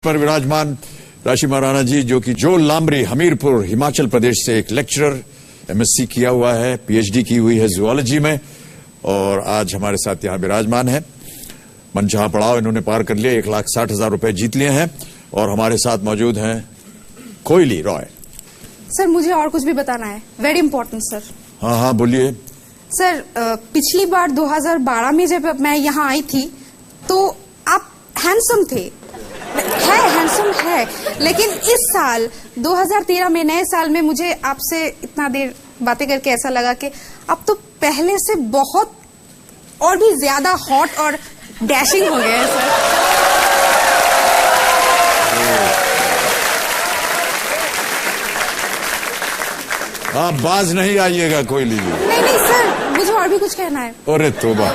पर विराजमान राशि महाराणा जी, जो कि जो लामरी हमीरपुर हिमाचल प्रदेश से एक लेक्चरर एमएससी किया हुआ है, पीएचडी की हुई है जूलॉजी में, और आज हमारे साथ यहाँ विराजमान है। मनचाहा पड़ाव इन्होंने पार कर लिया, 1,60,000 रुपए जीत लिए हैं। और हमारे साथ मौजूद हैं कोयली रॉय। सर, मुझे और कुछ भी बताना है, वेरी इंपॉर्टेंट सर। हाँ हाँ बोलिए। सर, पिछली बार 2012 में जब मैं यहाँ आई थी तो आप हैंडसम थे, हैंडसम है, लेकिन इस साल 2013 में, नए साल में, मुझे आपसे इतना देर बातें करके ऐसा लगा कि अब तो पहले से बहुत और भी ज्यादा हॉट और डैशिंग हो गए हैं सर। आप बाज नहीं आइएगा कोयली जी। नहीं सर, मुझे और भी कुछ कहना है। अरे तोबा।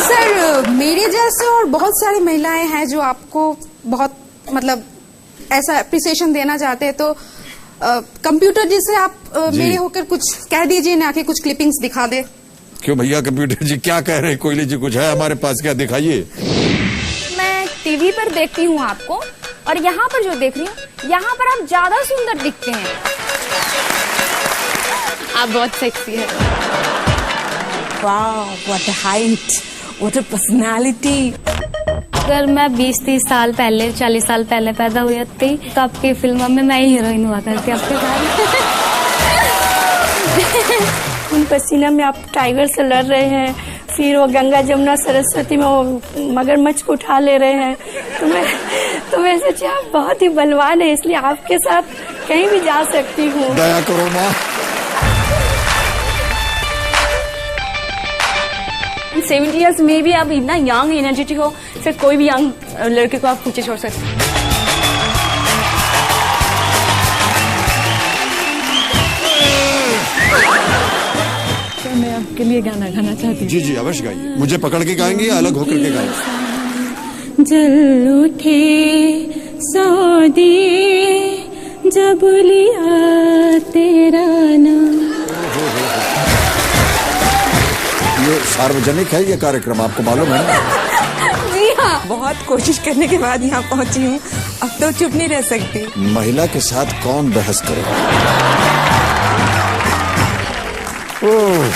सर, मेरे जैसे और बहुत सारी महिलाएं हैं जो आपको बहुत मतलब ऐसा अप्रिसिएशन देना चाहते हैं, तो कंप्यूटर जी से आप मेरे होकर कुछ कह दीजिए ना, कि कुछ क्लिपिंग्स दिखा दे। क्यों भैया, कंप्यूटर जी क्या कह रहे हैं? कोयली जी कुछ है हमारे पास, क्या दिखाइए। मैं टीवी पर देखती हूँ आपको, और यहाँ पर जो देख रही हूँ, यहाँ पर आप ज्यादा सुंदर दिखते हैं। आप बहुत सेक्सी है। Wow, what a height, what a personality. अगर मैं 20-30 साल पहले, 40 साल पहले पैदा हुई थी, तो आपकी फिल्मों में मैं ही हीरोइन हुआ करती आपके साथ। उन पसीना में आप टाइगर से लड़ रहे हैं, फिर वो गंगा जमुना सरस्वती में वो मगरमच्छ को उठा ले रहे हैं, तो मैं सोची आप बहुत ही बलवान है, इसलिए आपके साथ कहीं भी जा सकती हूँ। दया करो माँ। 70 इयर्स में भी आप इतना यंग एनर्जेटिक हो, फिर कोई भी यंग लड़के को आप पीछे छोड़ सकते हैं। तो मैं आपके लिए गाना गाना चाहती हूँ। जी जी अवश्य गाइए। मुझे पकड़ के गाएंगे या अलग होकर के गाएंगे? जल उठे सौदी जब लिया तेरा नाम। ये सार्वजनिक है ये कार्यक्रम, आपको मालूम है ना? जी हाँ, बहुत कोशिश करने के बाद यहाँ पहुँची हूँ, अब तो चुप नहीं रह सकती। महिला के साथ कौन बहस करे? ओह,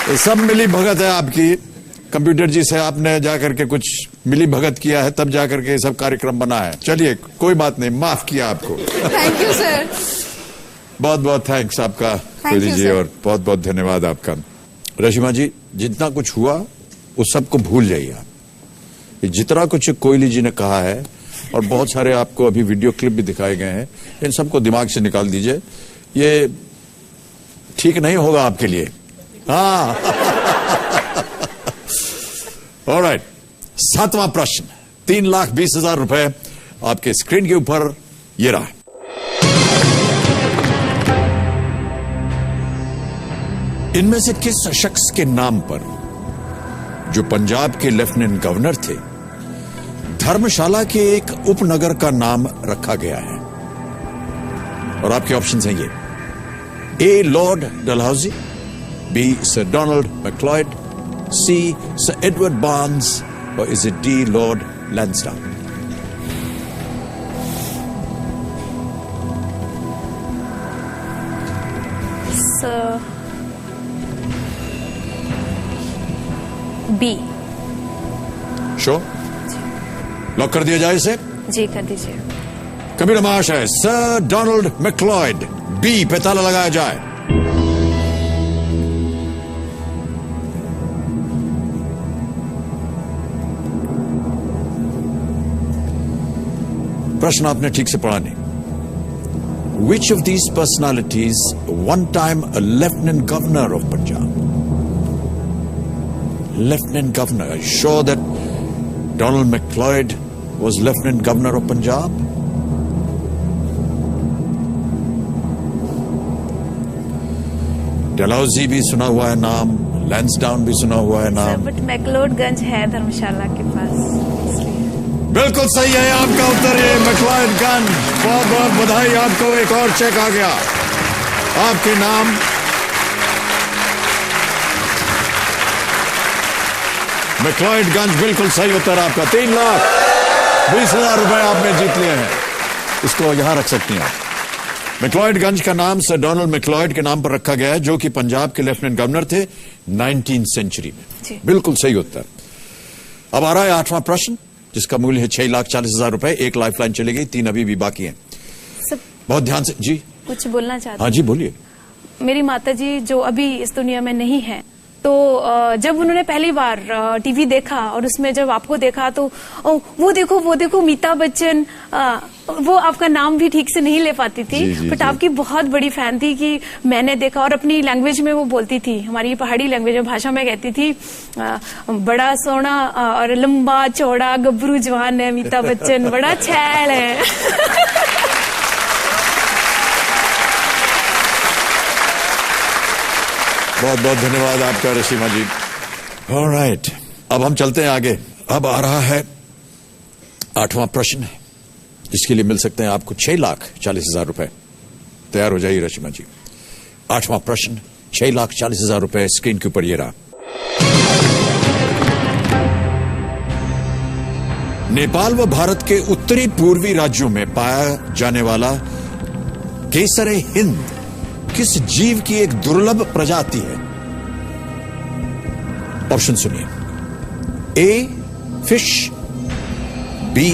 ये सब मिली भगत है आपकी। कंप्यूटर जी से आपने जाकर के कुछ मिली भगत किया है, तब जाकर के सब कार्यक्रम बना है। चलिए कोई बात नहीं, माफ किया आपको। Thank you sir. बहुत बहुत थैंक्स आपका कोयली जी, और बहुत बहुत धन्यवाद आपका। रशिमा जी, जितना कुछ हुआ उस सबको भूल जाइए आप। जितना कुछ कोयली जी ने कहा है, और बहुत सारे आपको अभी वीडियो क्लिप भी दिखाए गए हैं, इन सबको दिमाग से निकाल दीजिए। ये ठीक नहीं होगा आपके लिए। हाँ ऑलराइट, 7वां प्रश्न, 3,20,000 रुपए आपके स्क्रीन के ऊपर ये रहा। इनमें से किस शख्स के नाम पर, जो पंजाब के लेफ्टिनेंट गवर्नर थे, धर्मशाला के एक उपनगर का नाम रखा गया है? और आपके ऑप्शंस हैं ये: A lord Dalhousie, B sir Donald McLeod, C. Sir Edward Barnes, or is it D. Lord Lansdowne? Sir B. Sure? Lock कर दिया जाए इसे? जी कर दीजिए। कबीर महाशय, सर डोनाल्ड मैक्लॉयड, बी पे ताला लगाया जाए। प्रश्न आपने ठीक से पढ़ा नहीं। Which of these personalities one time a lieutenant governor of Punjab? Lieutenant governor. Are you sure that Donald Macleod was lieutenant governor of Punjab? Dalhousie भी सुना हुआ है नाम, लैंसडाउन भी सुना हुआ है नाम, बट मैक्लोडगंज है धर्मशाला के पास। बिल्कुल सही है आपका उत्तर, ये मैक्लॉयडगंज। बहुत बहुत बधाई आपको, एक और चेक आ गया आपके नाम। मैक्लॉयडगंज बिल्कुल सही उत्तर आपका। 3,20,000 रुपए आपने जीत लिए हैं। इसको यहां रख सकती हैं आप। मैक्लॉयडगंज का नाम सर डोनाल्ड मैक्लॉयड के नाम पर रखा गया है, जो कि पंजाब के लेफ्टिनेंट गवर्नर थे 19th सेंचुरी में। बिल्कुल सही उत्तर। अब आ रहा है 8वां प्रश्न, जिसका मूल्य है 6,40,000 रुपए। एक लाइफलाइन चली गई, 3 अभी भी बाकी हैं। बहुत ध्यान से जी। कुछ बोलना चाहती हाँ जी बोलिए। मेरी माताजी जो अभी इस दुनिया में नहीं है, तो जब उन्होंने पहली बार टीवी देखा और उसमें जब आपको देखा तो वो देखो मीता बच्चन, वो आपका नाम भी ठीक से नहीं ले पाती थी, बट आपकी बहुत बड़ी फैन थी कि मैंने देखा। और अपनी लैंग्वेज में वो बोलती थी, हमारी पहाड़ी लैंग्वेज में भाषा में कहती थी, बड़ा सोना और लंबा चौड़ा गब्रू जवान है मीता बच्चन, बड़ा छैल है। बहुत बहुत धन्यवाद आपका रशीमा जी। ऑलराइट, अब हम चलते हैं आगे। अब आ रहा है 8वां प्रश्न, जिसके लिए मिल सकते हैं आपको 6,40,000 रुपए। तैयार हो जाइए रशीमा जी। 8वां प्रश्न, 6,40,000 रुपए स्क्रीन के ऊपर ये रहा। नेपाल व भारत के उत्तरी पूर्वी राज्यों में पाया जाने वाला केसरे हिंद किस जीव की एक दुर्लभ प्रजाति है? ऑप्शन सुनिए। ए फिश, बी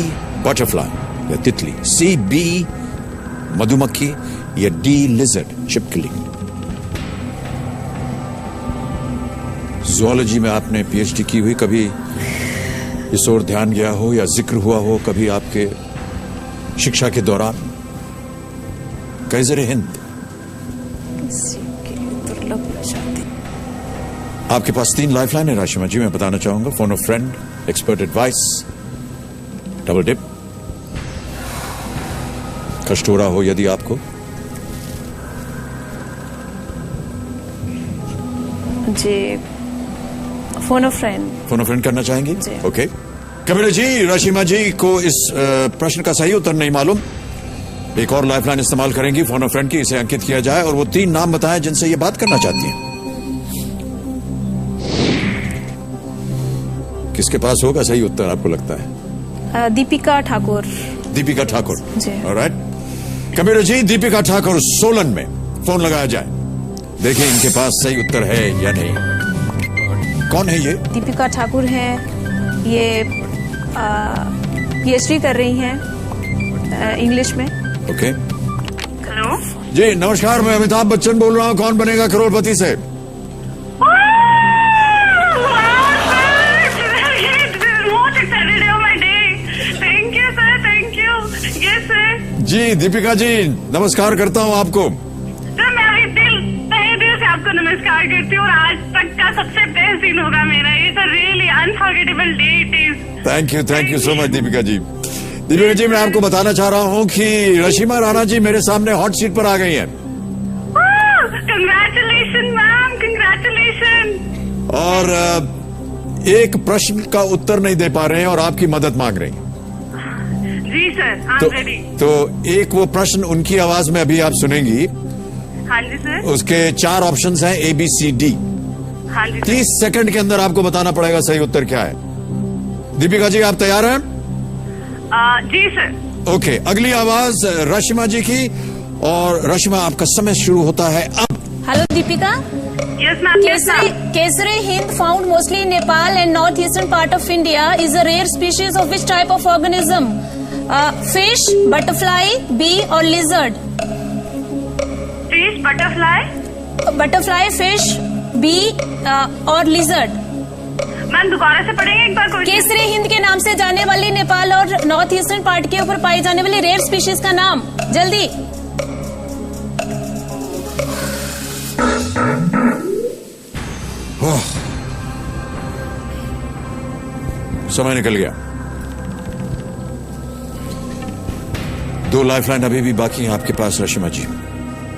बटरफ्लाई या तितली, सी बी मधुमक्खी या डी लिजर्ड छिपकली। जूलॉजी में आपने पीएचडी की हुई, कभी इस ओर ध्यान गया हो या जिक्र हुआ हो कभी आपके शिक्षा के दौरान? केसरे हिंद आपके पास 3 लाइफलाइन है राशिमा जी। मैं बताना चाहूंगा, phone of friend, expert advice, double dip. कष्ट हो रहा हो यदि आपको, जी phone of friend. Phone of friend करना चाहेंगे? ओके। कबीर जी, राशिमा जी को इस प्रश्न का सही उत्तर नहीं मालूम, एक और लाइफलाइन इस्तेमाल करेंगी फोन ऑफ फ्रेंड की, इसे अंकित किया जाए और वो 3 नाम बताएं जिनसे ये बात करना चाहती हैं। किसके पास होगा सही उत्तर आपको लगता है? दीपिका ठाकुर। दीपिका ठाकुर, जी। ऑलराइट। कबीर जी, दीपिका ठाकुर सोलन में फोन लगाया जाए, देखिए इनके पास सही उत्तर है या नहीं। कौन है ये? दीपिका ठाकुर है, ये पीएचडी कर रही हैं इंग्लिश में। ओके। हेलो जी नमस्कार, मैं अमिताभ बच्चन बोल रहा हूँ, कौन बनेगा करोड़पति से? जी दीपिका जी, नमस्कार करता हूँ आपको। सर मैं अभी तहे दिल से आपको नमस्कार करती हूँ और आज तक का सबसे बेस्ट दिन होगा मेरा ये। Sir really unforgettable day it is. Thank you so much Deepika ji. Deepika ji, मैं आपको बताना चाह रहा हूँ कि रशीमा राणा जी मेरे सामने हॉट सीट पर आ गई हैं। Congratulation ma'am, congratulation. और एक प्रश्न का उत्तर नहीं दे पा रहे हैं और आपकी मदद मांग रही हैं। जी सर, आई एम रेडी। तो एक वो प्रश्न उनकी आवाज में अभी आप सुनेंगी। हाँ जी सर। उसके 4 ऑप्शंस हैं, ए बी सी डी। हाँ जी। 30 सेकंड के अंदर आपको बताना पड़ेगा सही उत्तर क्या है। दीपिका जी, आप तैयार हैं? जी सर। ओके, अगली आवाज रशिमा जी की, और रशिमा आपका समय शुरू होता है अब। Hello Deepika. Yes ma'am. Kesari hind found mostly in Nepal and northeastern part of India is a rare species of which type of organism? Fish, butterfly, bee or lizard? Fish, butterfly. Butterfly, fish, bee और lizard? Ma'am दोबारा से पढ़ेंगे एक बार question. Kesari Hind के नाम से जाने वाली नेपाल और नॉर्थ ईस्टर्न पार्ट के ऊपर पाई जाने वाली रेयर स्पीशीज का नाम, जल्दी। समय निकल गया। 2 लाइफलाइन अभी भी बाकी हैं आपके पास रशिमा जी।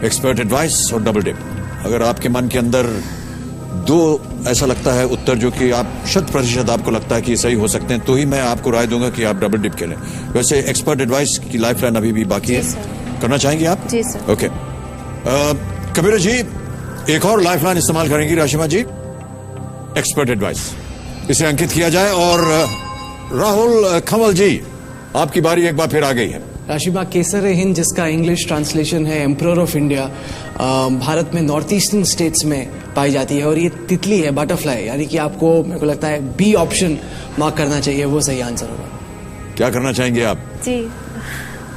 एक्सपर्ट एडवाइस और डबल डिप। अगर आपके मन के अंदर 2 ऐसा लगता है उत्तर जो कि आप 100% आपको लगता है कि सही हो सकते हैं, तो ही मैं आपको राय दूंगा कि आप डबल डिप खेलें। वैसे एक्सपर्ट एडवाइस की लाइफलाइन अभी भी बाकी है, करना चाहेंगे आप? जी सर। ओके। कबीर जी, एक और लाइफलाइन इस्तेमाल करेंगी रशिमा जी, एक्सपर्ट एडवाइस। इसे अंकित किया जाए। और राहुल कंवल जी, आपकी बारी एक बार फिर आ गई है। राशिबा, केसर हिंद, जिसका इंग्लिश ट्रांसलेशन है एम्परर ऑफ इंडिया, भारत में नॉर्थ ईस्टर्न स्टेट्स में पाई जाती है और ये तितली है, बटरफ्लाई, यानी कि आपको, मेरे को लगता है बी ऑप्शन मार्क करना चाहिए, वो सही आंसर होगा। क्या करना चाहेंगे आप? जी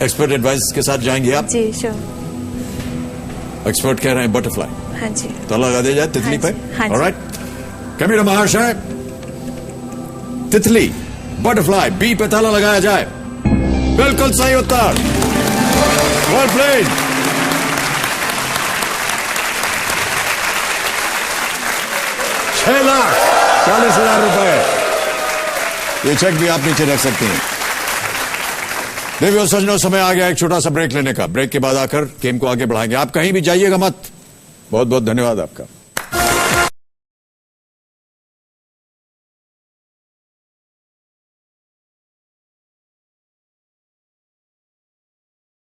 एक्सपर्ट एडवाइस के साथ जाएंगे आप? जी श्योर। एक्सपर्ट कह रहे हैं बटरफ्लाई, हाँ जी। तो लगा दिया जाए तितली पे। हाँ जी। ऑलराइट, कैमरा महाशय, तितली, बटरफ्लाई, बी पे ताला लगाया जाए। बिल्कुल सही उत्तर, वेल प्लेड। ₹6,40,000 ये चेक भी आप नीचे रख सकते हैं। देवियों सज्जनों, समय आ गया एक छोटा सा ब्रेक लेने का। ब्रेक के बाद आकर गेम को आगे बढ़ाएंगे। आप कहीं भी जाइएगा मत। बहुत बहुत धन्यवाद आपका।